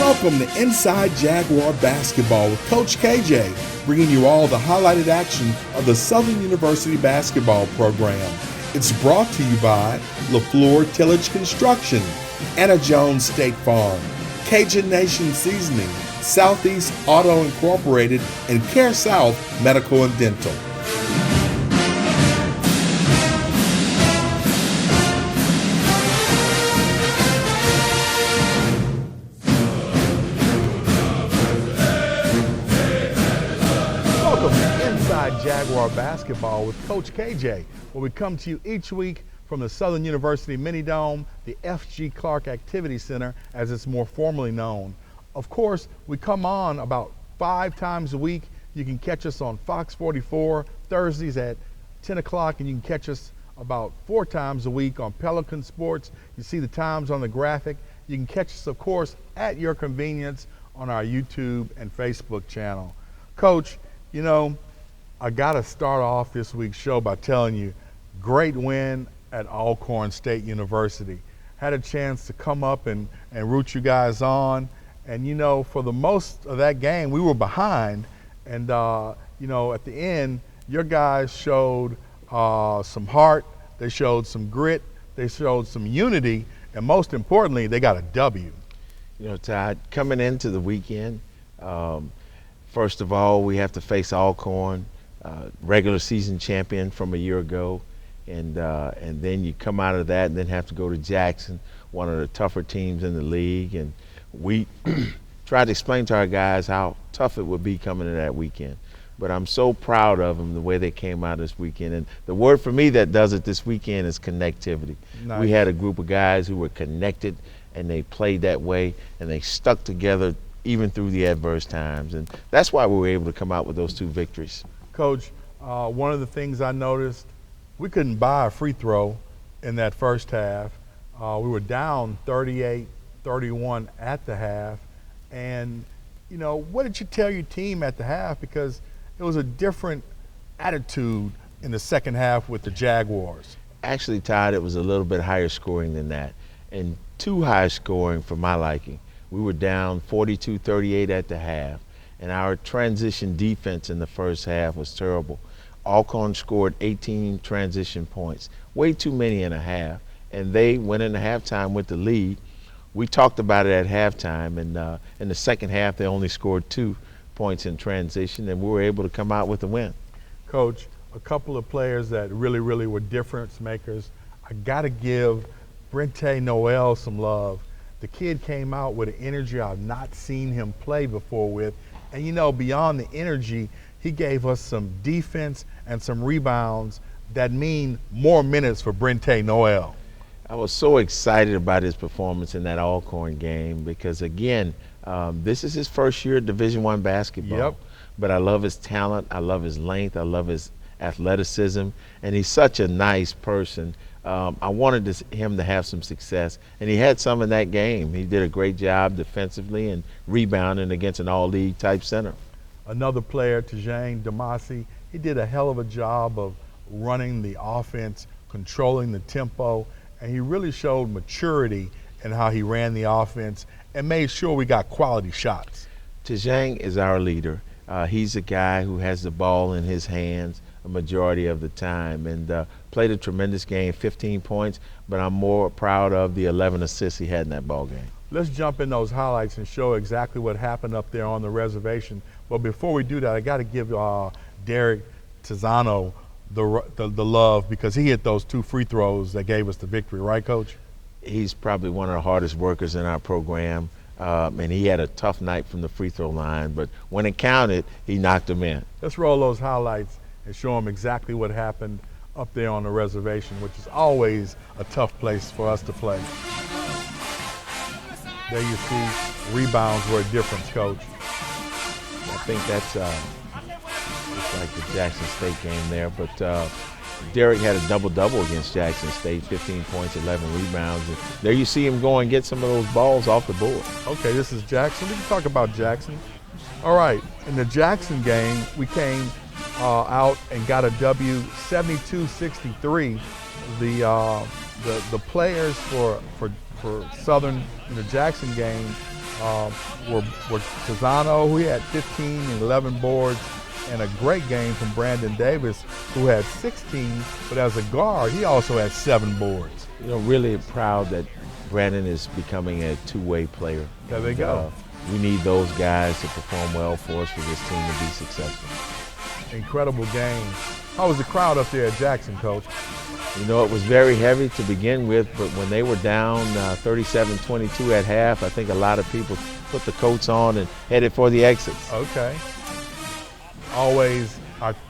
Welcome to Inside Jaguar Basketball with Coach KJ, bringing you all the highlighted action of the Southern University basketball program. It's brought to you by LaFleur Tillage Construction, Anna Jones State Farm, Cajun Nation Seasoning, Southeast Auto Incorporated, and Care South Medical and Dental. Jaguar Basketball with Coach KJ, where we come to you each week from the Southern University Mini Dome, the F.G. Clark Activity Center, as it's more formally known. Of course, we come on about 5 times a week. You can catch us on Fox 44 Thursdays at 10 o'clock, and you can catch us about 4 times a week on Pelican Sports. You see the times on the graphic. You can catch us, of course, at your convenience on our YouTube and Facebook channel. Coach, you know, I got to start off this week's show by telling you, great win at Alcorn State University. Had a chance to come up and root you guys on. And, you know, for the most of that game, we were behind. And, you know, at the end, your guys showed some heart. They showed some grit. They showed some unity. And most importantly, they got a W. You know, Todd, coming into the weekend, first of all, we have to face Alcorn. Regular season champion from a year ago, and then you come out of that and then have to go to Jackson, one of the tougher teams in the league, and we tried to explain to our guys how tough it would be coming to that weekend. But I'm so proud of them, the way they came out this weekend, and the word for me that does it this weekend is connectivity. Nice. We had a group of guys who were connected, and they played that way, and they stuck together even through the adverse times, and that's why we were able to come out with those 2 victories. Coach, one of the things I noticed, we couldn't buy a free throw in that first half. We were down 38-31 at the half. And, you know, what did you tell your team at the half? Because it was a different attitude in the second half with the Jaguars. Actually, Todd, it was a little bit higher scoring than that, and too high scoring for my liking. We were down 42-38 at the half. And our transition defense in the first half was terrible. Alcorn scored 18 transition points, way too many in a half, and they went into halftime with the lead. We talked about it at halftime, and in the second half they only scored 2 points in transition, and we were able to come out with a win. Coach, a couple of players that really were difference makers. I got to give Brente Noel some love. The kid came out with an energy I've not seen him play before with. And, you know, beyond the energy, he gave us some defense and some rebounds that mean more minutes for Brente Noel. I was so excited about his performance in that Alcorn game because, again, this is his first year at Division I basketball. Yep. But I love his talent. I love his length. I love his athleticism. And he's such a nice person. I wanted him to have some success, and he had some in that game. He did a great job defensively and rebounding against an all-league type center. Another player, Tejane Damasi, he did a hell of a job of running the offense, controlling the tempo, and he really showed maturity in how he ran the offense and made sure we got quality shots. Tejane is our leader. He's a guy who has the ball in his hands a majority of the time, and played a tremendous game, 15 points, but I'm more proud of the 11 assists he had in that ball game. Let's jump in those highlights and show exactly what happened up there on the reservation. But before we do that, I got to give Derek Tizano the love because he hit those 2 free throws that gave us the victory, right, Coach? He's probably one of the hardest workers in our program, and he had a tough night from the free throw line, but when it counted, he knocked them in. Let's roll those highlights and show them exactly what happened up there on the reservation, which is always a tough place for us to play. There you see, rebounds were a difference, Coach. I think that's it's like the Jackson State game there, but Derek had a double-double against Jackson State, 15 points, 11 rebounds. And there you see him go and get some of those balls off the board. Okay, this is Jackson. We can talk about Jackson. All right, in the Jackson game, we came out and got a W, 72-63. The players for Southern in the Jackson game were Tizano, who had 15 and 11 boards, and a great game from Brandon Davis, who had 16, but as a guard, he also had 7 boards. You know, really proud that Brandon is becoming a two-way player. There they go. We need those guys to perform well for us for this team to be successful. Incredible game. How was the crowd up there at Jackson, Coach? You know, it was very heavy to begin with, but when they were down 37-22 at half, I think a lot of people put the coats on and headed for the exits. Okay. Always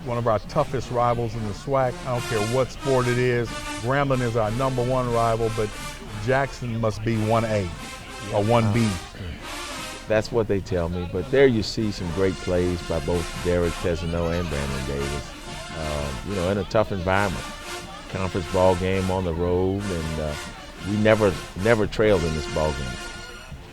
one of our toughest rivals in the SWAC. I don't care what sport it is. Grambling is our #1 rival, but Jackson must be 1A or 1B. That's what they tell me, but there you see some great plays by both Derek Tezano and Brandon Davis. You know, in a tough environment. Conference ball game on the road, and we never trailed in this ball game.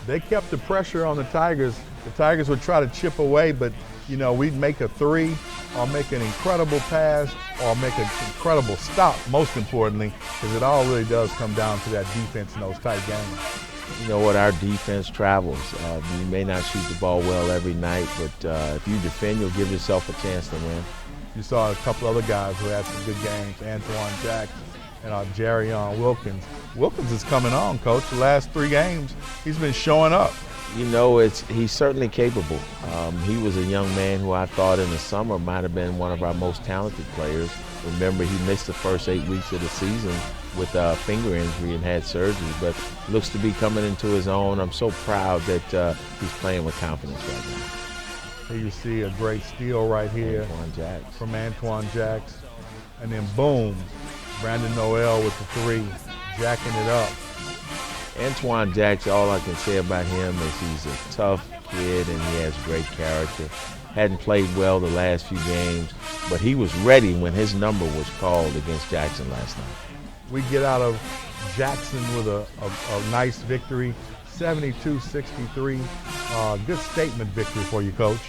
They kept the pressure on the Tigers. The Tigers would try to chip away, but you know, we'd make a 3 or make an incredible pass or make an incredible stop, most importantly, because it all really does come down to that defense in those tight games. You know what, our defense travels. You may not shoot the ball well every night, but if you defend, you'll give yourself a chance to win. You saw a couple other guys who had some good games, Antoine Jackson and Jarion Wilkins. Wilkins is coming on, Coach. The last 3 games, he's been showing up. You know, he's certainly capable. He was a young man who I thought in the summer might have been one of our most talented players. Remember, he missed the first 8 weeks of the season with a finger injury and had surgery, but looks to be coming into his own. I'm so proud that he's playing with confidence right now. Here you see a great steal right here from Antoine Jackson. And then boom, Brandon Noel with the 3, jacking it up. Antoine Jackson, all I can say about him is he's a tough kid and he has great character. Hadn't played well the last few games, but he was ready when his number was called against Jackson last night. We get out of Jackson with a nice victory, 72-63. Good statement victory for you, Coach.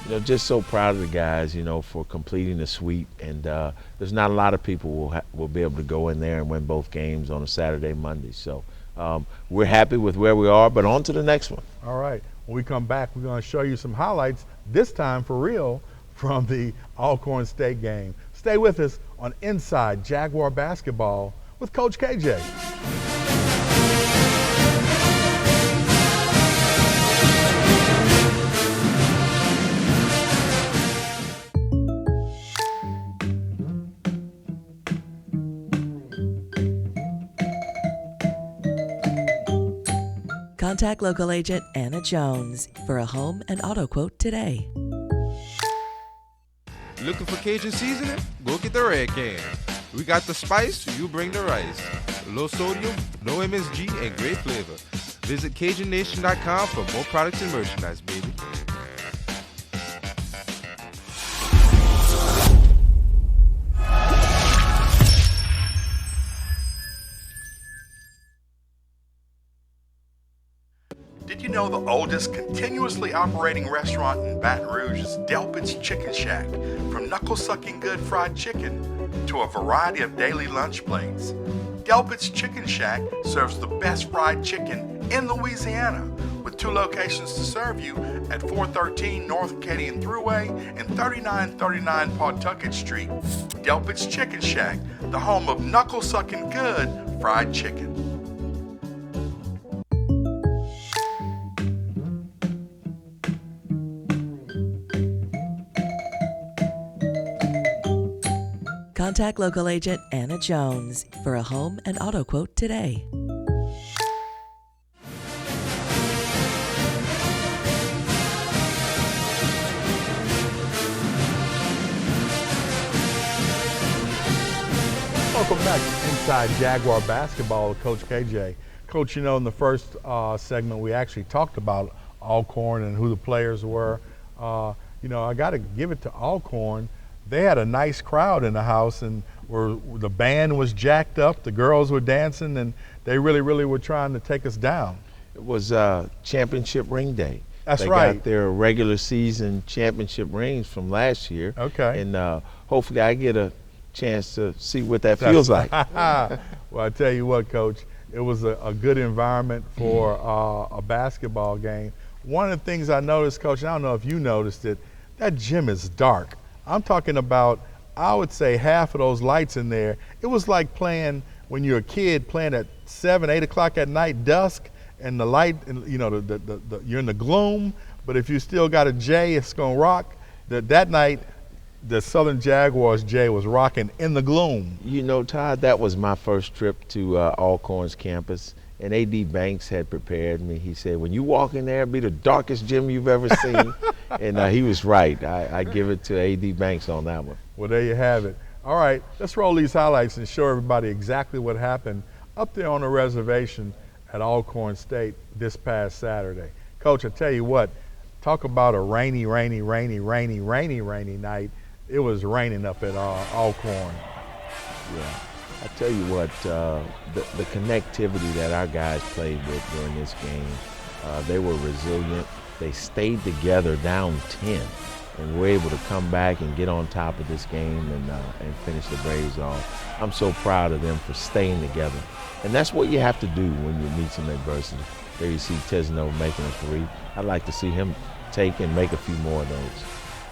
You know, just so proud of the guys, you know, for completing the sweep. And there's not a lot of people will be able to go in there and win both games on a Saturday, Monday. So we're happy with where we are, but on to the next one. All right. When we come back, we're going to show you some highlights, this time for real, from the Alcorn State game. Stay with us on Inside Jaguar Basketball with Coach KJ. Contact local agent Anna Jones for a home and auto quote today. Looking for Cajun seasoning? Go get the red can. We got the spice, you bring the rice. Low sodium, no MSG, and great flavor. Visit CajunNation.com for more products and merchandise, baby. Did you know the oldest continuously operating restaurant in Baton Rouge is Delpit's Chicken Shack? From knuckle-sucking good fried chicken to a variety of daily lunch plates, Delpit's Chicken Shack serves the best fried chicken in Louisiana, with 2 locations to serve you at 413 North Acadian Thruway and 3939 Pawtucket Street. Delpit's Chicken Shack, the home of knuckle-sucking good fried chicken. Contact local agent Anna Jones for a home and auto quote today. Welcome back to Inside Jaguar Basketball with Coach KJ. Coach, you know, in the first segment, we actually talked about Alcorn and who the players were. You know, I got to give it to Alcorn. They had a nice crowd in the house, and the band was jacked up, the girls were dancing, and they really were trying to take us down. It was championship ring day. That's they right. Got their regular season championship rings from last year. Okay. And hopefully I get a chance to see what that feels like. Well, I tell you what, Coach, It was a good environment for a basketball game. One of the things I noticed, Coach, and I don't know if you noticed it, that gym is dark. I'm talking about, I would say, half of those lights in there. It was like playing when you're a kid, playing at 7, 8 o'clock at night, dusk, and the light, you know, you're in the gloom. But if you still got a J, it's gonna rock. That night, the Southern Jaguars J was rocking in the gloom. You know, Todd, that was my first trip to Alcorn's campus, and A.D. Banks had prepared me. He said, when you walk in there, it'll be the darkest gym you've ever seen. And he was right. I give it to A.D. Banks on that one. Well, there you have it. All right, let's roll these highlights and show everybody exactly what happened up there on the reservation at Alcorn State this past Saturday. Coach, I tell you what, talk about a rainy night. It was raining up at Alcorn. Yeah, I tell you what, the connectivity that our guys played with during this game, they were resilient. They stayed together down 10 and were able to come back and get on top of this game and finish the Braves off. I'm so proud of them for staying together. And that's what you have to do when you meet some adversity. There you see Tesno making a 3. I'd like to see him take and make a few more of those.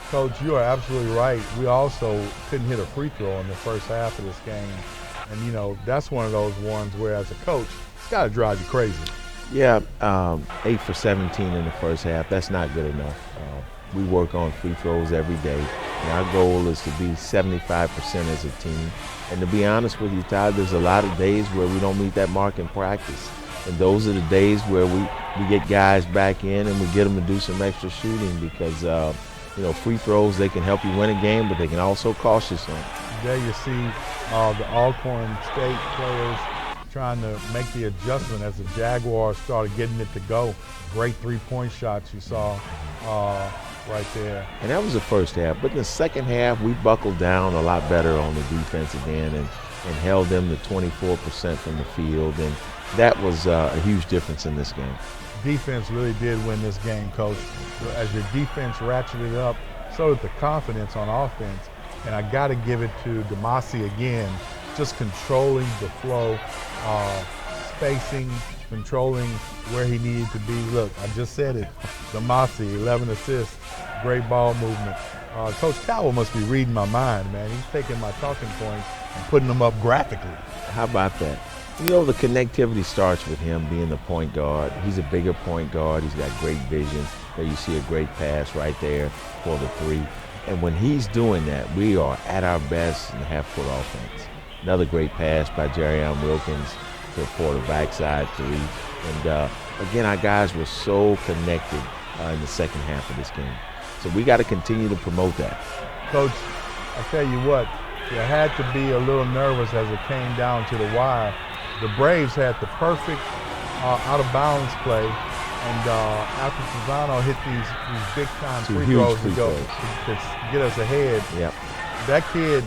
Coach, you are absolutely right. We also couldn't hit a free throw in the first half of this game. And, you know, that's one of those ones where, as a coach, it's got to drive you crazy. Yeah, 8 for 17 in the first half. That's not good enough. We work on free throws every day. And our goal is to be 75% as a team. And to be honest with you, Todd, there's a lot of days where we don't meet that mark in practice. And those are the days where we get guys back in and we get them to do some extra shooting because, you know, free throws, they can help you win a game, but they can also cost you some. There you see the Alcorn State players trying to make the adjustment as the Jaguars started getting it to go. Great three-point shots you saw right there. And that was the first half. But in the second half, we buckled down a lot better on the defensive end and held them to 24% from the field. And that was a huge difference in this game. Defense really did win this game, Coach. As your defense ratcheted up, so did the confidence on offense. And I got to give it to Demasi again, just controlling the flow, spacing, controlling where he needed to be. Look, I just said it. Demasi, 11 assists, great ball movement. Coach Cowell must be reading my mind, man. He's taking my talking points and putting them up graphically. How about that? You know, the connectivity starts with him being the point guard. He's a bigger point guard. He's got great vision. There you see a great pass right there for the 3. And when he's doing that, we are at our best in the half-court offense. Another great pass by Jerrion Wilkins for the backside 3. And again, our guys were so connected in the second half of this game. So we got to continue to promote that. Coach, I tell you what, you had to be a little nervous as it came down to the wire. The Braves had the perfect out-of-bounds play, and after Fasano hit these big-time free throws to get us ahead, yep. That kid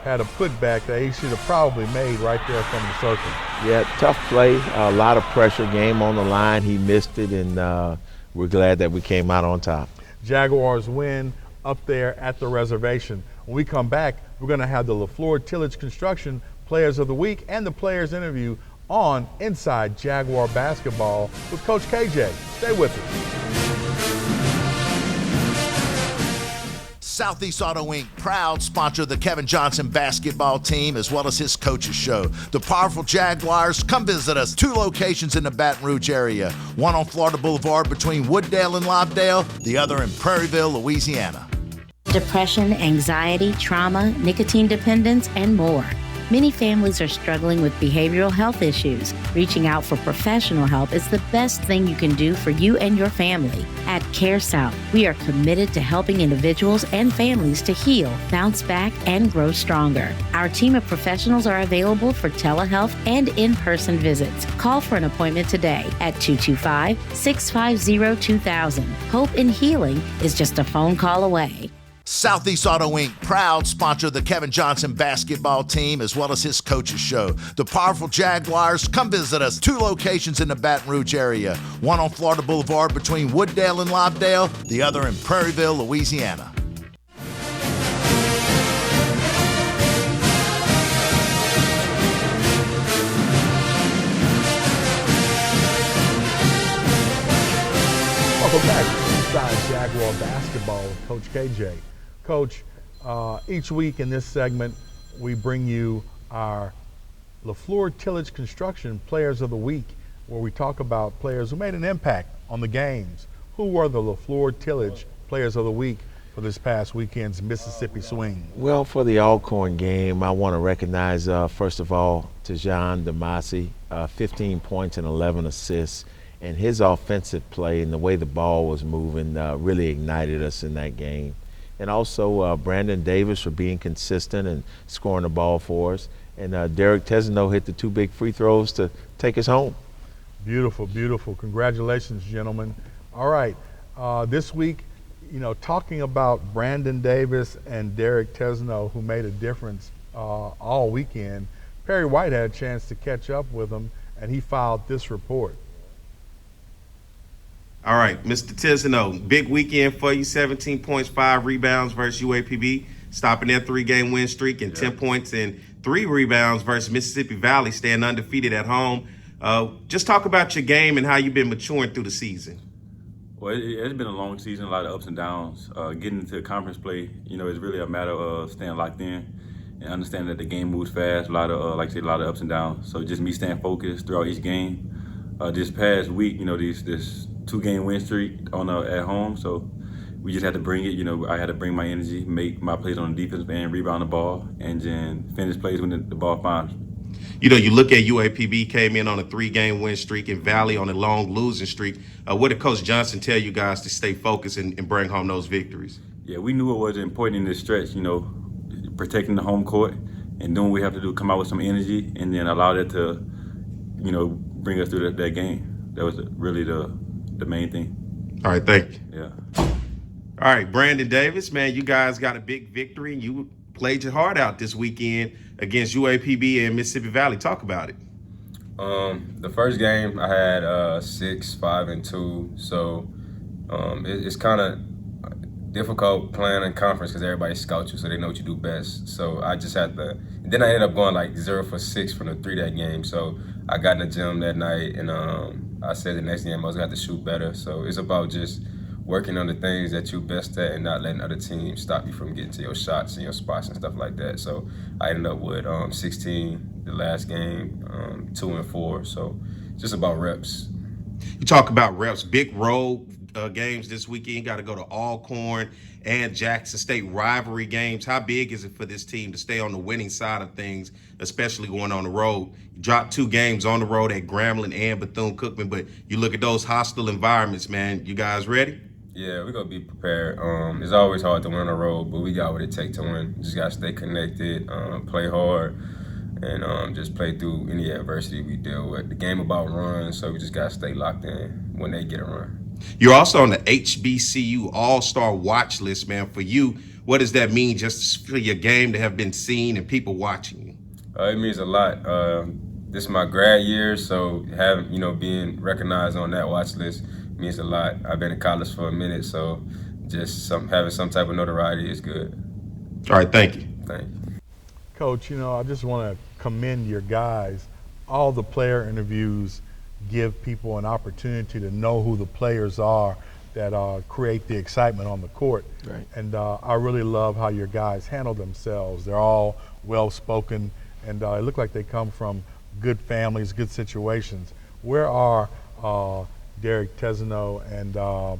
had a putback that he should have probably made right there from the circle. Yeah, tough play, a lot of pressure, game on the line. He missed it, and we're glad that we came out on top. Jaguars win up there at the reservation. When we come back, we're going to have the LaFleur Tillage Construction Players of the Week and the Players Interview on Inside Jaguar Basketball with Coach KJ. Stay with us. Southeast Auto Inc. proud sponsor of the Kevin Johnson basketball team as well as his coach's show. The powerful Jaguars, come visit us. 2 locations in the Baton Rouge area. One on Florida Boulevard between Wooddale and Lobdale, the other in Prairieville, Louisiana. Depression, anxiety, trauma, nicotine dependence, and more. Many families are struggling with behavioral health issues. Reaching out for professional help is the best thing you can do for you and your family. At Care South, we are committed to helping individuals and families to heal, bounce back, and grow stronger. Our team of professionals are available for telehealth and in-person visits. Call for an appointment today at 225-650-2000. Hope in healing is just a phone call away. Southeast Auto Inc. proud sponsor of the Kevin Johnson basketball team as well as his coach's show. The powerful Jaguars, come visit us. 2 locations in the Baton Rouge area. One on Florida Boulevard between Wooddale and Lobdale, the other in Prairieville, Louisiana. Welcome back inside Jaguar basketball with Coach KJ. Coach, each week in this segment, we bring you our LaFleur Tillage Construction Players of the Week, where we talk about players who made an impact on the games. Who were the LaFleur Tillage Players of the Week for this past weekend's Mississippi Swing? Well, for the Alcorn game, I want to recognize, first of all, Tejan Damasi, 15 points and 11 assists. And his offensive play and the way the ball was moving really ignited us in that game. And also Brandon Davis for being consistent and scoring the ball for us. And Derek Tesno hit the 2 big free throws to take us home. Beautiful, beautiful. Congratulations, gentlemen. All right, this week, talking about Brandon Davis and Derek Tesno, who made a difference all weekend, Perry White had a chance to catch up with him, and he filed this report. All right, Mr. Tisano, big weekend for you, 17 points, 5 rebounds versus UAPB, stopping their 3-game win streak, and 10 points and 3 rebounds versus Mississippi Valley, staying undefeated at home. Just talk about your game and how you've been maturing through the season. Well, it's been a long season, a lot of ups and downs. Getting into conference play, it's really a matter of staying locked in and understanding that the game moves fast. A lot of, like I said, a lot of ups and downs. So just me staying focused throughout each game. This past week, this 2-game win streak at home, so we just had to bring it. I had to bring my energy, make my plays on the defensive end, rebound the ball, and then finish plays when the ball finds me. You look at UAPB came in on a 3-game win streak and Valley on a long losing streak. What did Coach Johnson tell you guys to stay focused and bring home those victories? Yeah, we knew it was important in this stretch, protecting the home court and doing what we have to do, come out with some energy, and then allow that to, bring us through that game. That was really the main thing. All right, thank you. Yeah. All right, Brandon Davis, man, you guys got a big victory. You played your heart out this weekend against UAPB and Mississippi Valley. Talk about it. The first game I had 6, 5, and 2. So it's kind of difficult playing in conference because everybody scouts you, so they know what you do best. So I just had to. And then I ended up going like 0 for 6 from the 3 that game. So I got in the gym that night, and I said the next game I was gonna have to shoot better. So it's about just working on the things that you're best at and not letting other teams stop you from getting to your shots and your spots and stuff like that. So I ended up with 16 the last game, 2 and 4. So just about reps. You talk about reps, big road games this weekend. Got to go to Alcorn and Jackson State rivalry games. How big is it for this team to stay on the winning side of things, especially going on the road? You dropped 2 games on the road at Grambling and Bethune-Cookman, but you look at those hostile environments, man. You guys ready? Yeah, we're going to be prepared. It's always hard to win on the road, but we got what it takes to win. Just got to stay connected, play hard, and just play through any adversity we deal with. The game about runs, so we just got to stay locked in when they get a run. You're also on the HBCU All-Star watch list, man. For you, what does that mean just for your game to have been seen and people watching you? It means a lot. This is my grad year, so being recognized on that watch list means a lot. I've been in college for a minute, so just having some type of notoriety is good. All right, thank you. Thank you. Coach, I just want to commend your guys. All the player interviews give people an opportunity to know who the players are that create the excitement on the court. Right. And I really love how your guys handle themselves. They're all well-spoken, and it look like they come from good families, good situations. Where are Derek Tesno and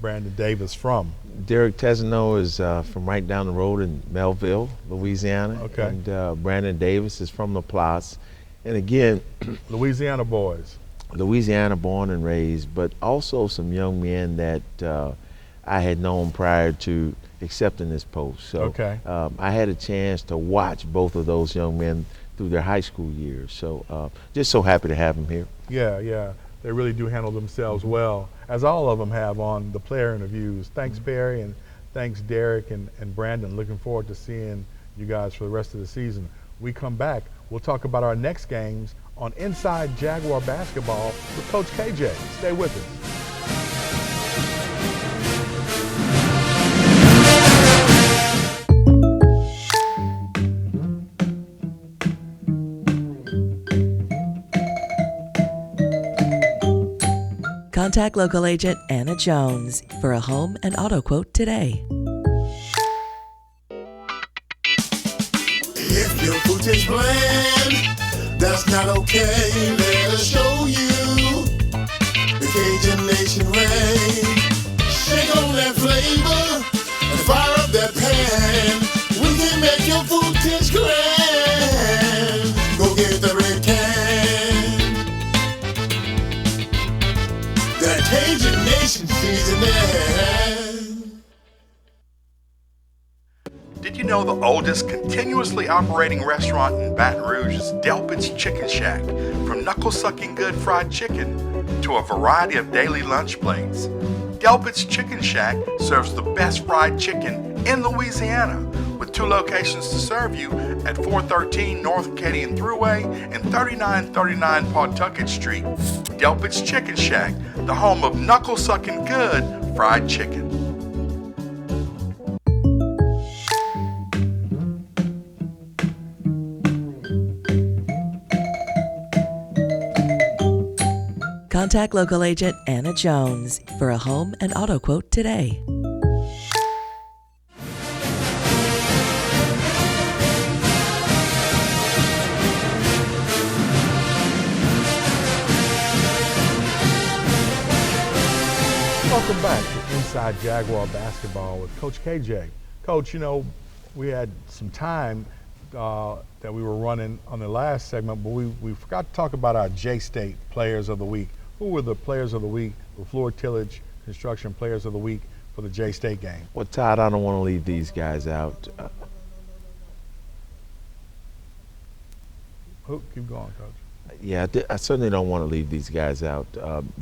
Brandon Davis from? Derek Tesno is from right down the road in Melville, Louisiana. Okay. And Brandon Davis is from La Place. And again, Louisiana boys. Louisiana born and raised, but also some young men that I had known prior to accepting this post. So Okay. I had a chance to watch both of those young men through their high school years. So just so happy to have them here. Yeah. They really do handle themselves well, as all of them have on the player interviews. Thanks, Perry, and thanks, Derek and Brandon. Looking forward to seeing you guys for the rest of the season. We come back, we'll talk about our next games on Inside Jaguar Basketball with Coach KJ. Stay with us. Contact Contact local agent Anna Jones for a home and auto quote today. If your food is bland, that's not okay. Let us show you the Cajun Nation reign. Shake on that flavor and fire up that pan. We can make your food taste grand. Go get the red can. That Cajun Nation seasoning. Did you know the oldest continuously operating restaurant in Baton Rouge is Delpit's Chicken Shack? From knuckle-sucking good fried chicken to a variety of daily lunch plates, Delpit's Chicken Shack serves the best fried chicken in Louisiana, with 2 locations to serve you at 413 North Acadian Thruway and 3939 Pawtucket Street. Delpit's Chicken Shack, the home of knuckle-sucking good fried chicken. Contact local agent Anna Jones for a home and auto quote today. Welcome back to Inside Jaguar Basketball with Coach KJ. Coach, you know, we had some time that we were running on the last segment, but we forgot to talk about our J-State Players of the Week. Who were the Players of the Week, the Floor Tillage Construction Players of the Week for the J-State game? Well, Todd, I don't want to leave these guys out. Keep going, Coach. Yeah, I certainly don't want to leave these guys out.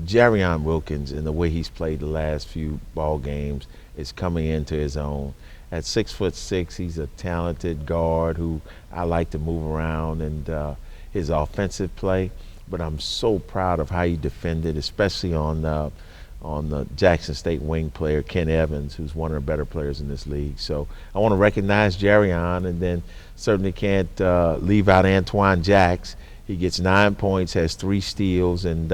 Jarion Wilkins, and the way he's played the last few ball games, is coming into his own. At 6'6", he's a talented guard who I like to move around, and his offensive play. But I'm so proud of how he defended, especially on the Jackson State wing player, Ken Evans, who's one of the better players in this league. So I want to recognize Jarion, and then certainly can't leave out Antoine Jacks. He gets 9 points, has 3 steals, and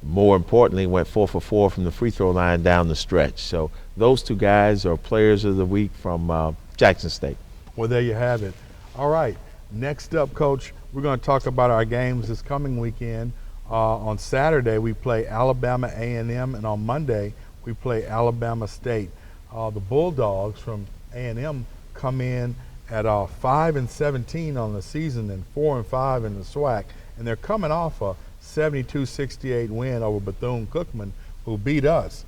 more importantly, went 4 for 4 from the free throw line down the stretch. So those 2 guys are Players of the Week from Jackson State. Well, there you have it. All right, next up, Coach, we're going to talk about our games this coming weekend. On Saturday, we play Alabama A&M, and on Monday, we play Alabama State. The Bulldogs from A&M come in at 5-17 on the season and 4-5 in the SWAC, and they're coming off a 72-68 win over Bethune-Cookman, who beat us.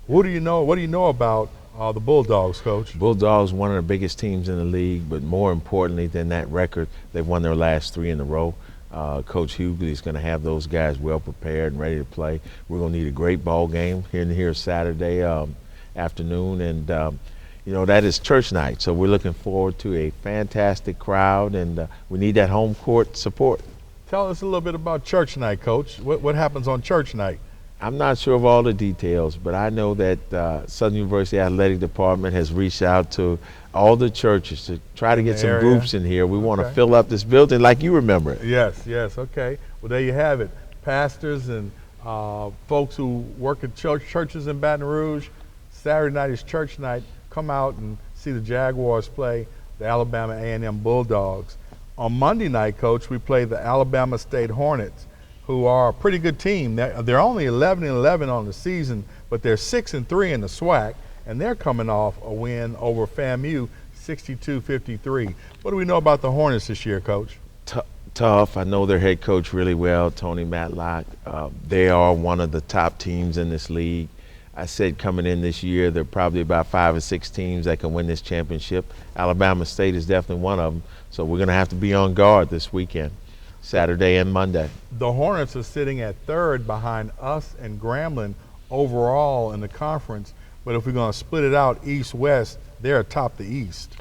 What do you know about the Bulldogs, Coach? Bulldogs, one of the biggest teams in the league, but more importantly than that record, they've won their last 3 in a row. Coach Hughley is going to have those guys well prepared and ready to play. We're going to need a great ball game here Saturday afternoon, and you know, that is church night, so we're looking forward to a fantastic crowd, and we need that home court support. Tell us a little bit about church night, Coach. What happens on church night? I'm not sure of all the details, but I know that Southern University Athletic Department has reached out to all the churches to try to get some groups in here. We want to fill up this building like you remember it. Yes, okay. Well, there you have it. Pastors and folks who work at churches in Baton Rouge, Saturday night is church night. Come out and see the Jaguars play the Alabama A&M Bulldogs. On Monday night, Coach, we play the Alabama State Hornets, who are a pretty good team. They're only 11-11 on the season, but they're 6-3 in the SWAC, and they're coming off a win over FAMU, 62-53. What do we know about the Hornets this year, Coach? Tough. I know their head coach really well, Tony Matlock. They are one of the top teams in this league. I said coming in this year, there are probably about 5 or 6 teams that can win this championship. Alabama State is definitely one of them, so we're going to have to be on guard this weekend, Saturday and Monday. The Hornets are sitting at 3rd behind us and Grambling overall in the conference, but if we're going to split it out East-West, they're atop the East.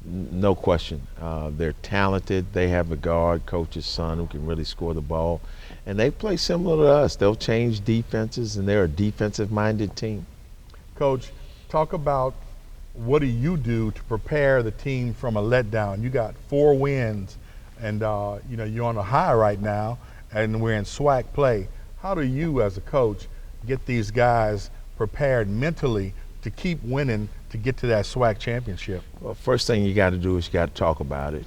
No question. They're talented. They have a guard, coach's son, who can really score the ball. And they play similar to us. They'll change defenses, and they're a defensive-minded team. Coach, talk about what do you do to prepare the team from a letdown? You got 4 wins, and you're on a high right now, and we're in SWAC play. How do you, as a coach, get these guys prepared mentally to keep winning to get to that SWAC championship? Well, first thing you got to do is you got to talk about it.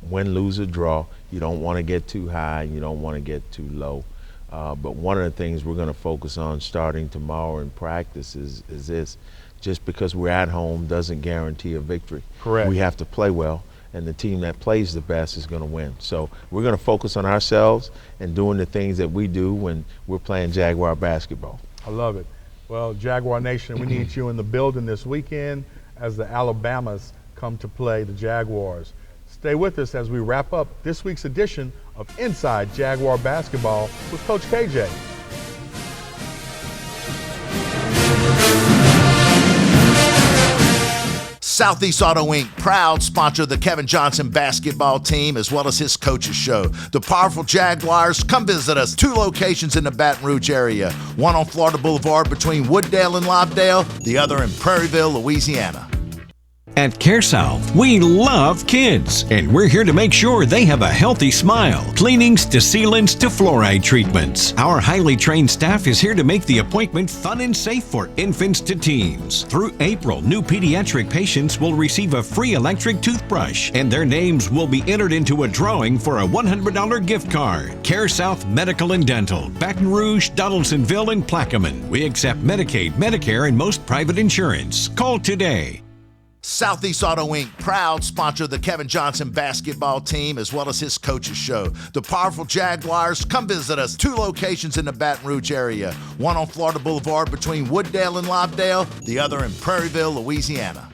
Win, lose, or draw. You don't want to get too high. You don't want to get too low. But one of the things we're going to focus on starting tomorrow in practice is this. Just because we're at home doesn't guarantee a victory. Correct. We have to play well, and the team that plays the best is going to win. So we're going to focus on ourselves and doing the things that we do when we're playing Jaguar basketball. I love it. Well, Jaguar Nation, we need you in the building this weekend as the Alabamas come to play the Jaguars. Stay with us as we wrap up this week's edition of Inside Jaguar Basketball with Coach KJ. Southeast Auto Inc., proud sponsor of the Kevin Johnson basketball team as well as his coaches show. The powerful Jaguars, come visit us. 2 locations in the Baton Rouge area. One on Florida Boulevard between Wooddale and Lobdale, the other in Prairieville, Louisiana. At CareSouth, we love kids, and we're here to make sure they have a healthy smile. Cleanings to sealants to fluoride treatments. Our highly trained staff is here to make the appointment fun and safe for infants to teens. Through April, new pediatric patients will receive a free electric toothbrush, and their names will be entered into a drawing for a $100 gift card. CareSouth Medical and Dental, Baton Rouge, Donaldsonville, and Plaquemine. We accept Medicaid, Medicare, and most private insurance. Call today. Southeast Auto Inc., proud sponsor of the Kevin Johnson basketball team as well as his coaches show. The powerful Jaguars, come visit us. 2 locations in the Baton Rouge area. One on Florida Boulevard between Wooddale and Lobdale, the other in Prairieville, Louisiana.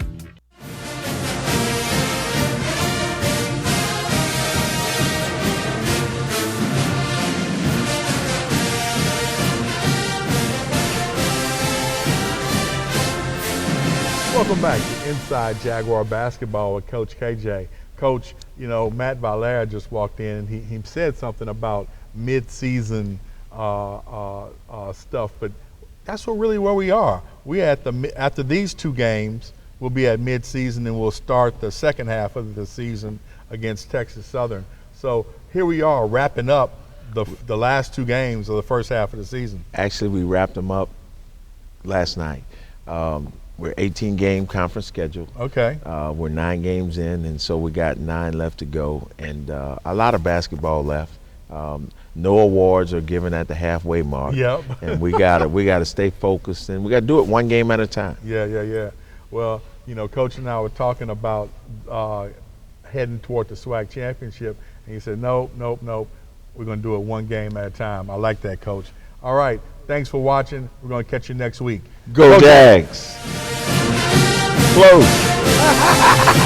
Welcome back to Inside Jaguar Basketball with Coach KJ. Coach, you know, Matt Valera just walked in and he said something about mid-season stuff, but that's really where we are. We after these 2 games, we'll be at mid-season and we'll start the second half of the season against Texas Southern. So here we are wrapping up the last 2 games of the first half of the season. Actually, we wrapped them up last night. We're 18-game conference schedule. Okay. We're 9 games in, and so we got 9 left to go, and a lot of basketball left. No awards are given at the halfway mark. Yep. And we gotta stay focused, and we gotta do it one game at a time. Yeah. Well, you know, Coach and I were talking about heading toward the SWAC championship, and he said, nope. We're gonna do it one game at a time. I like that, Coach. All right. Thanks for watching. We're going to catch you next week. Go Jags. Close.